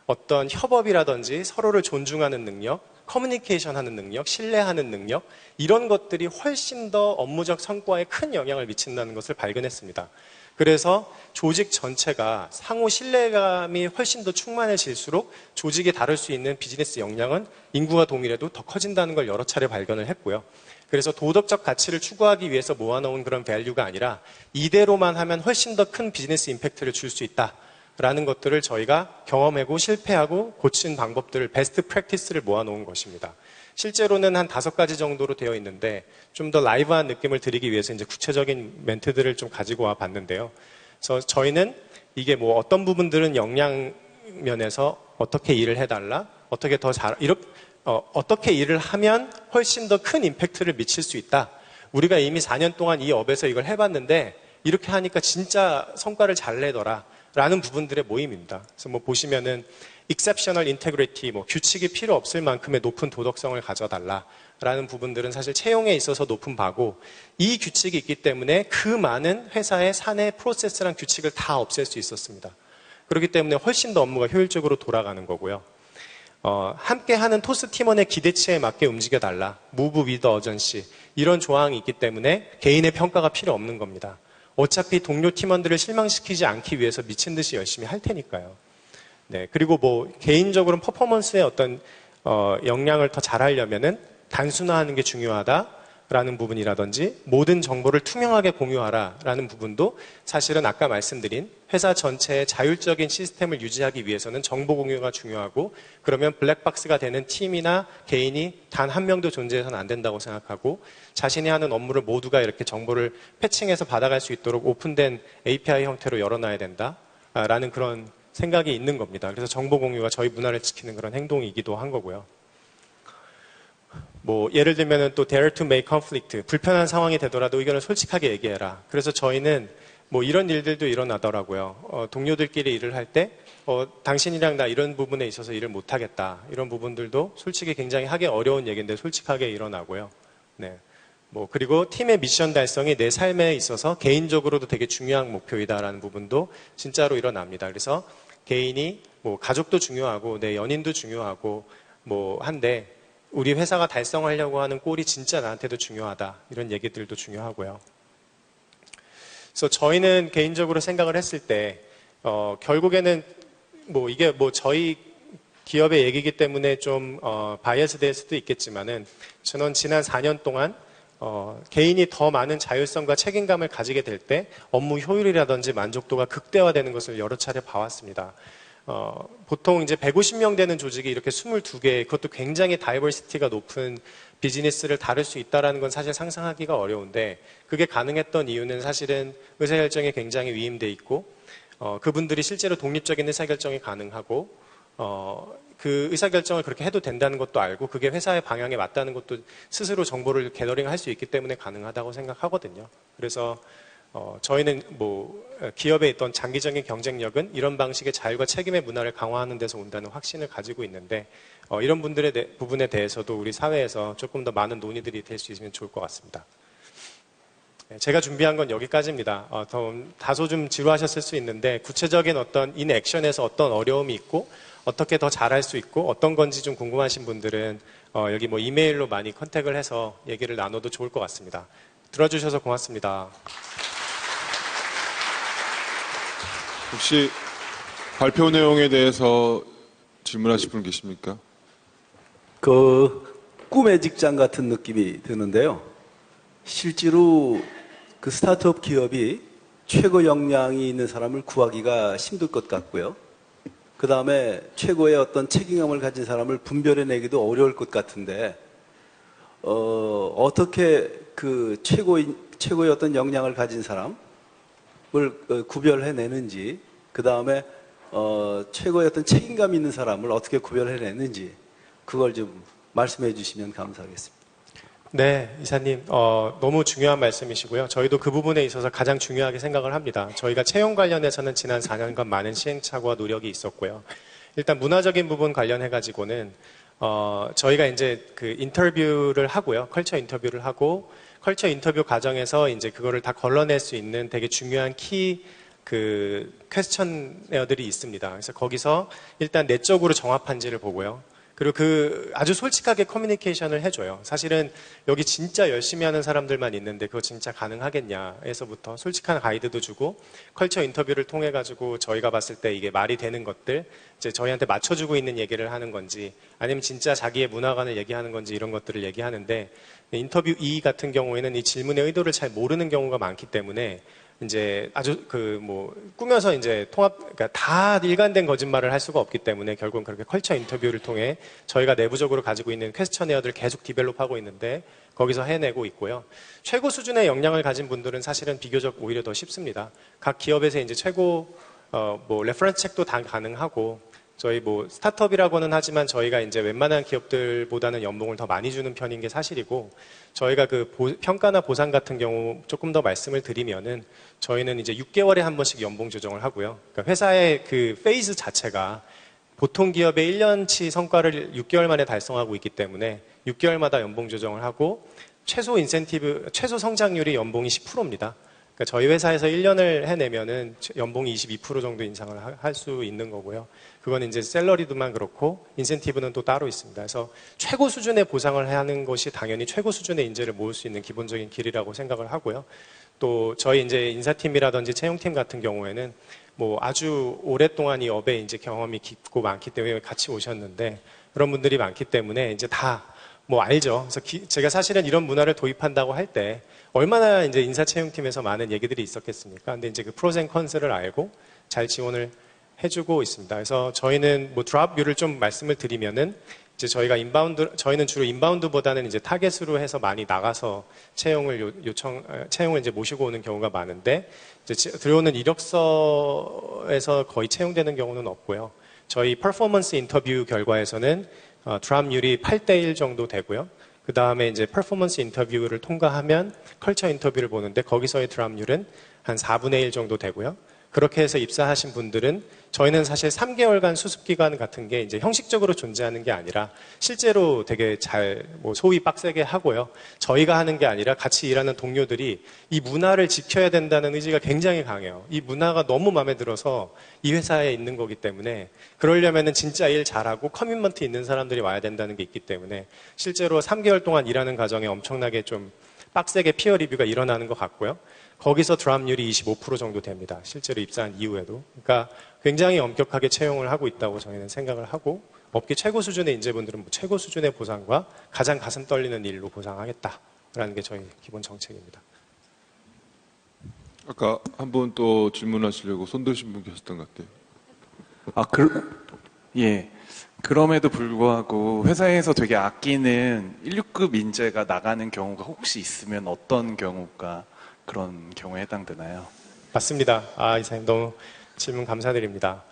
어떤 협업이라든지 서로를 존중하는 능력, 커뮤니케이션 하는 능력, 신뢰하는 능력, 이런 것들이 훨씬 더 업무적 성과에 큰 영향을 미친다는 것을 발견했습니다. 그래서 조직 전체가 상호 신뢰감이 훨씬 더 충만해질수록 조직이 다룰 수 있는 비즈니스 역량은 인구가 동일해도 더 커진다는 걸 여러 차례 발견을 했고요. 그래서 도덕적 가치를 추구하기 위해서 모아놓은 그런 밸류가 아니라 이대로만 하면 훨씬 더 큰 비즈니스 임팩트를 줄 수 있다라는 것들을 저희가 경험하고 실패하고 고친 방법들을 베스트 프랙티스를 모아놓은 것입니다. 실제로는 한 5가지 정도로 되어 있는데 좀 더 라이브한 느낌을 드리기 위해서 이제 구체적인 멘트들을 좀 가지고 와 봤는데요. 그래서 저희는 이게 뭐 어떤 부분들은 역량 면에서 어떻게 일을 해달라, 어떻게 더 잘, 어떻게 일을 하면 훨씬 더 큰 임팩트를 미칠 수 있다. 우리가 이미 4년 동안 이 업에서 이걸 해봤는데 이렇게 하니까 진짜 성과를 잘 내더라. 라는 부분들의 모임입니다. 그래서 뭐 보시면은 exceptional integrity, 뭐 규칙이 필요 없을 만큼의 높은 도덕성을 가져달라. 라는 부분들은 사실 채용에 있어서 높은 바고 이 규칙이 있기 때문에 그 많은 회사의 사내 프로세스랑 규칙을 다 없앨 수 있었습니다. 그렇기 때문에 훨씬 더 업무가 효율적으로 돌아가는 거고요. 함께하는 토스 팀원의 기대치에 맞게 움직여달라. move with urgency. 이런 조항이 있기 때문에 개인의 평가가 필요 없는 겁니다. 어차피 동료 팀원들을 실망시키지 않기 위해서 미친 듯이 열심히 할 테니까요. 네, 그리고 뭐 개인적으로는 퍼포먼스의 어떤 역량을 더 잘하려면은 단순화하는 게 중요하다라는 부분이라든지 모든 정보를 투명하게 공유하라라는 부분도 사실은 아까 말씀드린 회사 전체의 자율적인 시스템을 유지하기 위해서는 정보 공유가 중요하고 그러면 블랙박스가 되는 팀이나 개인이 단 한 명도 존재해서는 안 된다고 생각하고 자신이 하는 업무를 모두가 이렇게 정보를 패칭해서 받아갈 수 있도록 오픈된 API 형태로 열어놔야 된다라는 그런 생각이 있는 겁니다. 그래서 정보 공유가 저희 문화를 지키는 그런 행동이기도 한 거고요. 뭐 예를 들면은 또 dare to make conflict, 불편한 상황이 되더라도 의견을 솔직하게 얘기해라. 그래서 저희는 뭐 이런 일들도 일어나더라고요. 동료들끼리 일을 할 때 당신이랑 나 이런 부분에 있어서 일을 못하겠다. 이런 부분들도 솔직히 굉장히 하기 어려운 얘기인데 솔직하게 일어나고요. 네. 뭐 그리고 팀의 미션 달성이 내 삶에 있어서 개인적으로도 되게 중요한 목표이다라는 부분도 진짜로 일어납니다. 그래서 개인이 뭐 가족도 중요하고 내 연인도 중요하고 뭐 한데 우리 회사가 달성하려고 하는 꼴이 진짜 나한테도 중요하다. 이런 얘기들도 중요하고요. 그래서 저희는 개인적으로 생각을 했을 때 결국에는 뭐 이게 뭐 저희 기업의 얘기이기 때문에 좀 바이어스 될 수도 있겠지만은 저는 지난 4년 동안 개인이 더 많은 자율성과 책임감을 가지게 될 때 업무 효율이라든지 만족도가 극대화되는 것을 여러 차례 봐왔습니다. 보통 이제 150명 되는 조직이 이렇게 22개, 그것도 굉장히 다이버시티가 높은 비즈니스를 다룰 수 있다는 건 사실 상상하기가 어려운데 그게 가능했던 이유는 사실은 의사결정이 굉장히 위임돼 있고 그분들이 실제로 독립적인 의사결정이 가능하고 그 의사결정을 그렇게 해도 된다는 것도 알고 그게 회사의 방향에 맞다는 것도 스스로 정보를 게더링할 수 있기 때문에 가능하다고 생각하거든요. 그래서 저희는 뭐 기업에 있던 장기적인 경쟁력은 이런 방식의 자율과 책임의 문화를 강화하는 데서 온다는 확신을 가지고 있는데 이런 부분에 대해서도 우리 사회에서 조금 더 많은 논의들이 될 수 있으면 좋을 것 같습니다. 제가 준비한 건 여기까지입니다. 다소 좀 지루하셨을 수 있는데 구체적인 어떤 인 액션에서 어떤 어려움이 있고 어떻게 더 잘할 수 있고 어떤 건지 좀 궁금하신 분들은 여기 뭐 이메일로 많이 컨택을 해서 얘기를 나눠도 좋을 것 같습니다. 들어주셔서 고맙습니다. 혹시 발표 내용에 대해서 질문하실 분 계십니까? 꿈의 직장 같은 느낌이 드는데요. 실제로 그 스타트업 기업이 최고 역량이 있는 사람을 구하기가 힘들 것 같고요. 그 다음에 최고의 어떤 책임감을 가진 사람을 분별해내기도 어려울 것 같은데, 어떻게 그 최고의 어떤 역량을 가진 사람을 구별해내는지, 그 다음에 최고의 어떤 책임감 있는 사람을 어떻게 구별해내는지, 그걸 좀 말씀해 주시면 감사하겠습니다. 네, 이사님, 너무 중요한 말씀이시고요. 저희도 그 부분에 있어서 가장 중요하게 생각을 합니다. 저희가 채용 관련해서는 지난 4년간 많은 시행착오와 노력이 있었고요. 일단 문화적인 부분 관련해가지고는, 저희가 이제 그 인터뷰를 하고요. 컬처 인터뷰를 하고, 컬처 인터뷰 과정에서 이제 그거를 다 걸러낼 수 있는 되게 중요한 퀘스천어들이 있습니다. 그래서 거기서 일단 내적으로 정합한지를 보고요. 그리고 아주 솔직하게 커뮤니케이션을 해줘요. 사실은 여기 진짜 열심히 하는 사람들만 있는데 그거 진짜 가능하겠냐에서부터 솔직한 가이드도 주고 컬처 인터뷰를 통해 가지고 저희가 봤을 때 이게 말이 되는 것들 이제 저희한테 맞춰주고 있는 얘기를 하는 건지 아니면 진짜 자기의 문화관을 얘기하는 건지 이런 것들을 얘기하는데 인터뷰 2 같은 경우에는 이 질문의 의도를 잘 모르는 경우가 많기 때문에 이제 아주 꾸며서 이제 그러니까 다 일관된 거짓말을 할 수가 없기 때문에 결국은 그렇게 컬처 인터뷰를 통해 저희가 내부적으로 가지고 있는 퀘스처네어들을 계속 디벨롭하고 있는데 거기서 해내고 있고요. 최고 수준의 역량을 가진 분들은 사실은 비교적 오히려 더 쉽습니다. 각 기업에서 이제 최고 레퍼런스 책도 다 가능하고 저희 스타트업이라고는 하지만 저희가 이제 웬만한 기업들보다는 연봉을 더 많이 주는 편인 게 사실이고 저희가 평가나 보상 같은 경우 조금 더 말씀을 드리면은 저희는 이제 6개월에 한 번씩 연봉 조정을 하고요. 그러니까 회사의 그 페이즈 자체가 보통 기업의 1년치 성과를 6개월 만에 달성하고 있기 때문에 6개월마다 연봉 조정을 하고 최소 성장률이 연봉이 10%입니다. 그러니까 저희 회사에서 1년을 해내면은 연봉이 22% 정도 인상을 할 수 있는 거고요. 그건 이제 샐러리도만 그렇고 인센티브는 또 따로 있습니다. 그래서 최고 수준의 보상을 하는 것이 당연히 최고 수준의 인재를 모을 수 있는 기본적인 길이라고 생각을 하고요. 또 저희 이제 인사팀이라든지 채용팀 같은 경우에는 아주 오랫동안 이 업에 이제 경험이 깊고 많기 때문에 같이 오셨는데 그런 분들이 많기 때문에 이제 다 알죠. 그래서 제가 사실은 이런 문화를 도입한다고 할 때 얼마나 이제 인사 채용팀에서 많은 얘기들이 있었겠습니까? 근데 이제 그 프로스 앤 컨스를 알고 잘 지원을 해주고 있습니다. 그래서 저희는 드랍뷰를 좀 말씀을 드리면은 이제 저희는 주로 인바운드보다는 이제 타겟으로 해서 많이 나가서 채용을 이제 모시고 오는 경우가 많은데 이제 들어오는 이력서에서 거의 채용되는 경우는 없고요. 저희 퍼포먼스 인터뷰 결과에서는 드랍률이 8대1 정도 되고요. 그 다음에 이제 퍼포먼스 인터뷰를 통과하면 컬처 인터뷰를 보는데 거기서의 드랍률은 한 4분의 1 정도 되고요. 그렇게 해서 입사하신 분들은 저희는 사실 3개월간 수습기간 같은 게 이제 형식적으로 존재하는 게 아니라 실제로 되게 잘 소위 빡세게 하고요. 저희가 하는 게 아니라 같이 일하는 동료들이 이 문화를 지켜야 된다는 의지가 굉장히 강해요. 이 문화가 너무 마음에 들어서 이 회사에 있는 거기 때문에 그러려면은 진짜 일 잘하고 커미트먼트 있는 사람들이 와야 된다는 게 있기 때문에 실제로 3개월 동안 일하는 과정에 엄청나게 좀 빡세게 피어 리뷰가 일어나는 것 같고요. 거기서 드랍률이 25% 정도 됩니다. 실제로 입사한 이후에도. 그러니까 굉장히 엄격하게 채용을 하고 있다고 저희는 생각을 하고 업계 최고 수준의 인재분들은 최고 수준의 보상과 가장 가슴 떨리는 일로 보상하겠다라는 게 저희 기본 정책입니다. 아까 한 분 또 질문하시려고 손 드신 분 계셨던 것 같아요. 예. 그럼에도 불구하고 회사에서 되게 아끼는 16급 인재가 나가는 경우가 혹시 있으면 어떤 경우가 그런 경우에 해당되나요? 맞습니다. 이사님 너무 질문 감사드립니다.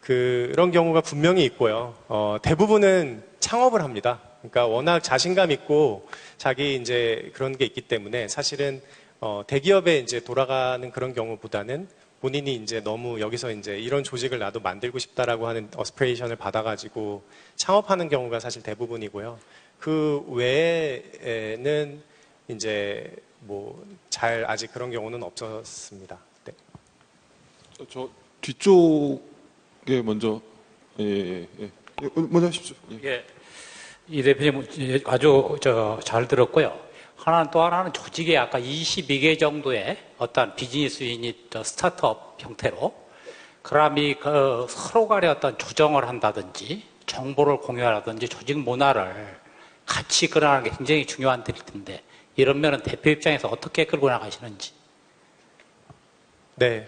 그런 경우가 분명히 있고요. 대부분은 창업을 합니다. 그러니까 워낙 자신감 있고 자기 이제 그런 게 있기 때문에 사실은 대기업에 이제 돌아가는 그런 경우보다는 본인이 이제 너무 여기서 이제 이런 조직을 나도 만들고 싶다라고 하는 어스피레이션을 받아가지고 창업하는 경우가 사실 대부분이고요. 그 외에는 이제 잘 아직 그런 경우는 없었습니다. 네. 저 뒤쪽에 먼저 먼저 하십시오. 예. 이 대표님 아주 잘 들었고요. 또 하나는 조직에 아까 22개 정도의 어떤 비즈니스 유닛 스타트업 형태로 그람이 서로 간에 어떤 조정을 한다든지 정보를 공유하라든지 조직 문화를 같이 끌어가는 게 굉장히 중요한 일일 텐데 이런 면은 대표 입장에서 어떻게 끌고 나가시는지. 네.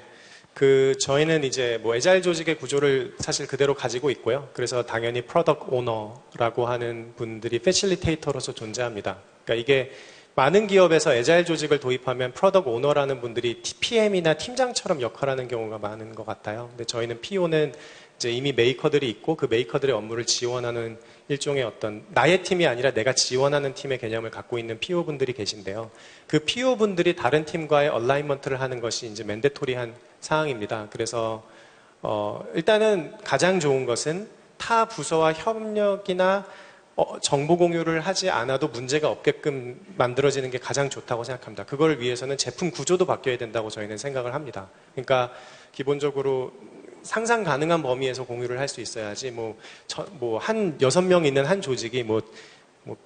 저희는 이제 애자일 조직의 구조를 사실 그대로 가지고 있고요. 그래서 당연히 프로덕트 오너라고 하는 분들이 패실리테이터로서 존재합니다. 그러니까 이게 많은 기업에서 애자일 조직을 도입하면 프로덕트 오너라는 분들이 PM이나 팀장처럼 역할하는 경우가 많은 것 같아요. 근데 저희는 PO는 이제 이미 메이커들이 있고 그 메이커들의 업무를 지원하는 일종의 어떤 나의 팀이 아니라 내가 지원하는 팀의 개념을 갖고 있는 PO분들이 계신데요. 그 PO분들이 다른 팀과의 얼라이먼트를 하는 것이 이제 맨데토리한 사항입니다. 그래서 일단은 가장 좋은 것은 타 부서와 협력이나 정보 공유를 하지 않아도 문제가 없게끔 만들어지는 게 가장 좋다고 생각합니다. 그걸 위해서는 제품 구조도 바뀌어야 된다고 저희는 생각을 합니다. 그러니까 기본적으로 상상 가능한 범위에서 공유를 할 수 있어야지 한 6명 있는 한 조직이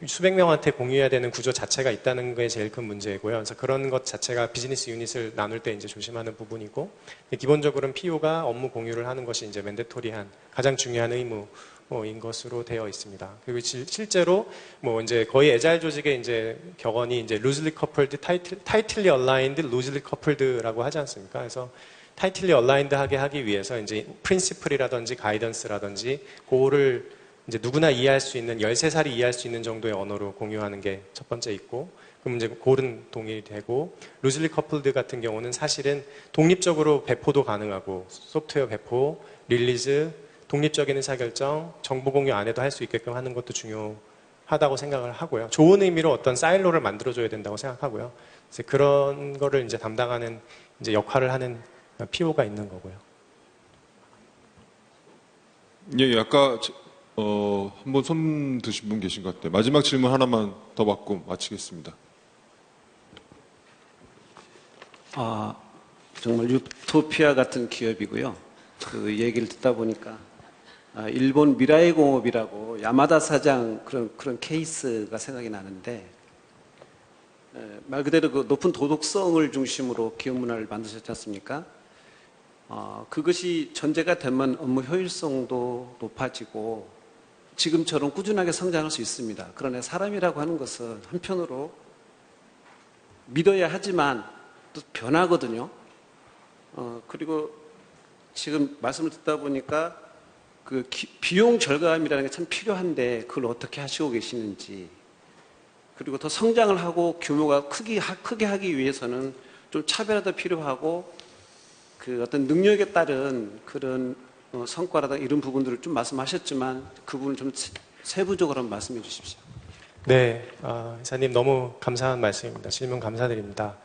수백 명한테 공유해야 되는 구조 자체가 있다는 게 제일 큰 문제고요. 그래서 그런 것 자체가 비즈니스 유닛을 나눌 때 이제 조심하는 부분이고, 기본적으로는 PO가 업무 공유를 하는 것이 이제 맨데토리한 가장 중요한 의무인 것으로 되어 있습니다. 그리고 실제로 이제 거의 애자일 조직의 이제 격언이 이제 loosely coupled, tightly aligned, loosely coupled라고 하지 않습니까? 그래서 tightly aligned 하게 하기 위해서 이제 principle이라든지 guidance라든지 그거를 이제 누구나 이해할 수 있는 13살이 이해할 수 있는 정도의 언어로 공유하는 게 첫 번째 있고, 그럼 이제 그런 동일되고, loosely coupled 같은 경우는 사실은 독립적으로 배포도 가능하고 소프트웨어 배포, 릴리즈, 독립적인 의사결정, 정보 공유 안 해도 할 수 있게끔 하는 것도 중요하다고 생각을 하고요. 좋은 의미로 어떤 사일로를 만들어줘야 된다고 생각하고요. 그래서 그런 거를 이제 담당하는 이제 역할을 하는 PO가 있는 거고요. 예, 아까 한번 손 드신 분 계신 것 같아요. 마지막 질문 하나만 더 받고 마치겠습니다. 정말 유토피아 같은 기업이고요. 그 얘기를 듣다 보니까 일본 미라이 공업이라고 야마다 사장 그런 케이스가 생각이 나는데, 말 그대로 그 높은 도덕성을 중심으로 기업 문화를 만드셨지 않습니까? 그것이 전제가 되면 업무 효율성도 높아지고 지금처럼 꾸준하게 성장할 수 있습니다. 그러나 사람이라고 하는 것은 한편으로 믿어야 하지만 또 변하거든요. 그리고 지금 말씀을 듣다 보니까 그 비용 절감이라는 게 참 필요한데 그걸 어떻게 하시고 계시는지, 그리고 더 성장을 하고 규모가 크게 하기 위해서는 좀 차별화도 필요하고 그 어떤 능력에 따른 그런 성과라든가 이런 부분들을 좀 말씀하셨지만 그 부분을 좀 세부적으로 한번 말씀해 주십시오. 네, 이사님 너무 감사한 말씀입니다. 질문 감사드립니다.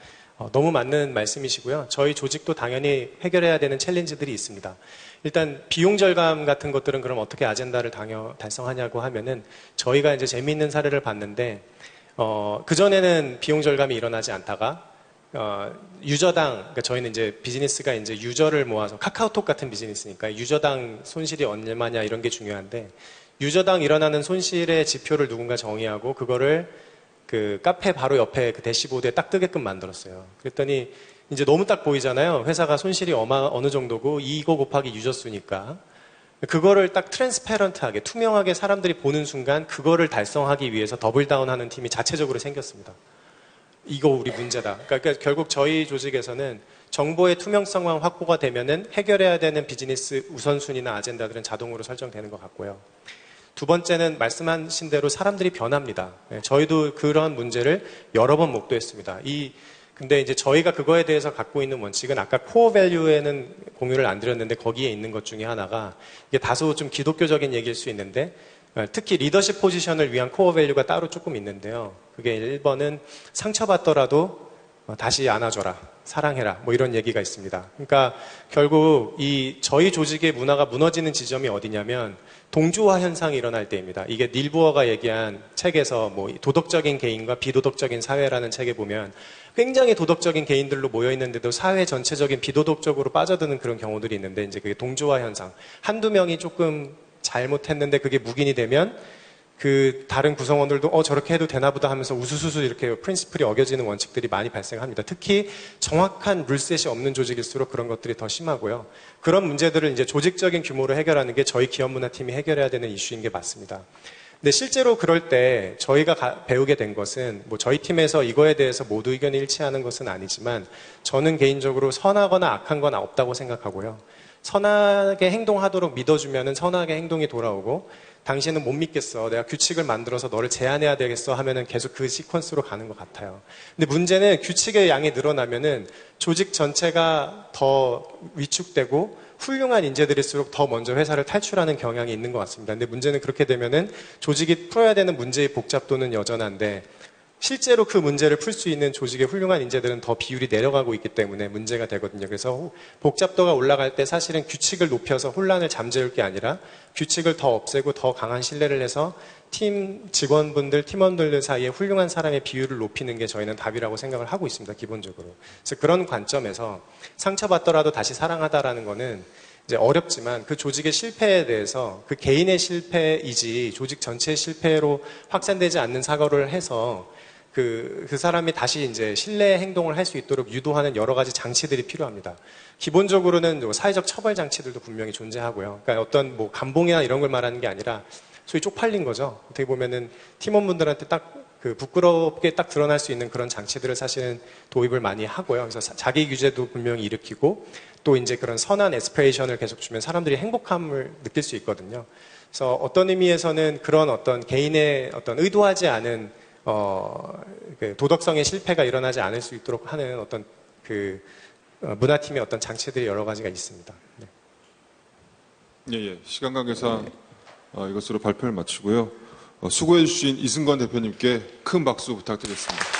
너무 맞는 말씀이시고요. 저희 조직도 당연히 해결해야 되는 챌린지들이 있습니다. 일단 비용 절감 같은 것들은 그럼 어떻게 아젠다를 달성하냐고 하면은 저희가 이제 재미있는 사례를 봤는데 그전에는 비용 절감이 일어나지 않다가 유저당, 그러니까 저희는 이제 비즈니스가 이제 유저를 모아서 카카오톡 같은 비즈니스니까 유저당 손실이 얼마냐 이런 게 중요한데, 유저당 일어나는 손실의 지표를 누군가 정의하고 그거를 그 카페 바로 옆에 그 대시보드에 딱 뜨게끔 만들었어요. 그랬더니 이제 너무 딱 보이잖아요. 회사가 손실이 어느 정도고 이거 곱하기 유저 수니까. 그거를 딱 트랜스페런트하게 투명하게 사람들이 보는 순간 그거를 달성하기 위해서 더블다운하는 팀이 자체적으로 생겼습니다. 이거 우리 문제다. 그러니까 결국 저희 조직에서는 정보의 투명성만 확보가 되면은 해결해야 되는 비즈니스 우선순위나 아젠다들은 자동으로 설정되는 것 같고요. 두 번째는 말씀하신 대로 사람들이 변합니다. 저희도 그런 문제를 여러 번 목도했습니다. 근데 이제 저희가 그거에 대해서 갖고 있는 원칙은 아까 코어 밸류에는 공유를 안 드렸는데 거기에 있는 것 중에 하나가 이게 다소 좀 기독교적인 얘기일 수 있는데 특히 리더십 포지션을 위한 코어 밸류가 따로 조금 있는데요. 그게 1번은 상처받더라도 다시 안아줘라, 사랑해라, 이런 얘기가 있습니다. 그러니까 결국 저희 조직의 문화가 무너지는 지점이 어디냐면 동조화 현상이 일어날 때입니다. 이게 닐 부어가 얘기한 책에서 도덕적인 개인과 비도덕적인 사회라는 책에 보면 굉장히 도덕적인 개인들로 모여 있는데도 사회 전체적인 비도덕적으로 빠져드는 그런 경우들이 있는데, 이제 그게 동조화 현상. 한두 명이 조금 잘못했는데 그게 묵인이 되면 그 다른 구성원들도 저렇게 해도 되나 보다 하면서 우수수수 이렇게 프린시플이 어겨지는 원칙들이 많이 발생합니다. 특히 정확한 룰셋이 없는 조직일수록 그런 것들이 더 심하고요. 그런 문제들을 이제 조직적인 규모로 해결하는 게 저희 기업문화팀이 해결해야 되는 이슈인 게 맞습니다. 근데 실제로 그럴 때 저희가 배우게 된 것은 저희 팀에서 이거에 대해서 모두 의견이 일치하는 것은 아니지만 저는 개인적으로 선하거나 악한 건 없다고 생각하고요. 선하게 행동하도록 믿어주면은 선하게 행동이 돌아오고, 당신은 못 믿겠어, 내가 규칙을 만들어서 너를 제한해야 되겠어 하면은 계속 그 시퀀스로 가는 것 같아요. 근데 문제는 규칙의 양이 늘어나면은 조직 전체가 더 위축되고 훌륭한 인재들일수록 더 먼저 회사를 탈출하는 경향이 있는 것 같습니다. 근데 문제는 그렇게 되면은 조직이 풀어야 되는 문제의 복잡도는 여전한데 실제로 그 문제를 풀 수 있는 조직의 훌륭한 인재들은 더 비율이 내려가고 있기 때문에 문제가 되거든요. 그래서 복잡도가 올라갈 때 사실은 규칙을 높여서 혼란을 잠재울 게 아니라 규칙을 더 없애고 더 강한 신뢰를 해서 팀 직원분들, 팀원들 사이에 훌륭한 사람의 비율을 높이는 게 저희는 답이라고 생각을 하고 있습니다. 기본적으로. 그래서 그런 관점에서 상처받더라도 다시 사랑하다라는 거는 이제 어렵지만 그 조직의 실패에 대해서 그 개인의 실패이지 조직 전체의 실패로 확산되지 않는 사고를 해서 그 사람이 다시 이제 신뢰 행동을 할 수 있도록 유도하는 여러 가지 장치들이 필요합니다. 기본적으로는 뭐 사회적 처벌 장치들도 분명히 존재하고요. 그러니까 어떤 뭐 감봉이나 이런 걸 말하는 게 아니라 소위 쪽팔린 거죠. 어떻게 보면은 팀원분들한테 딱 그 부끄럽게 딱 드러날 수 있는 그런 장치들을 사실은 도입을 많이 하고요. 그래서 자기 규제도 분명히 일으키고 또 이제 그런 선한 에스피레이션을 계속 주면 사람들이 행복함을 느낄 수 있거든요. 그래서 어떤 의미에서는 그런 어떤 개인의 어떤 의도하지 않은 그 도덕성의 실패가 일어나지 않을 수 있도록 하는 어떤 그 문화팀의 어떤 장치들이 여러 가지가 있습니다. 네. 예. 시간 관계상 이것으로 발표를 마치고요. 수고해주신 이승건 대표님께 큰 박수 부탁드리겠습니다.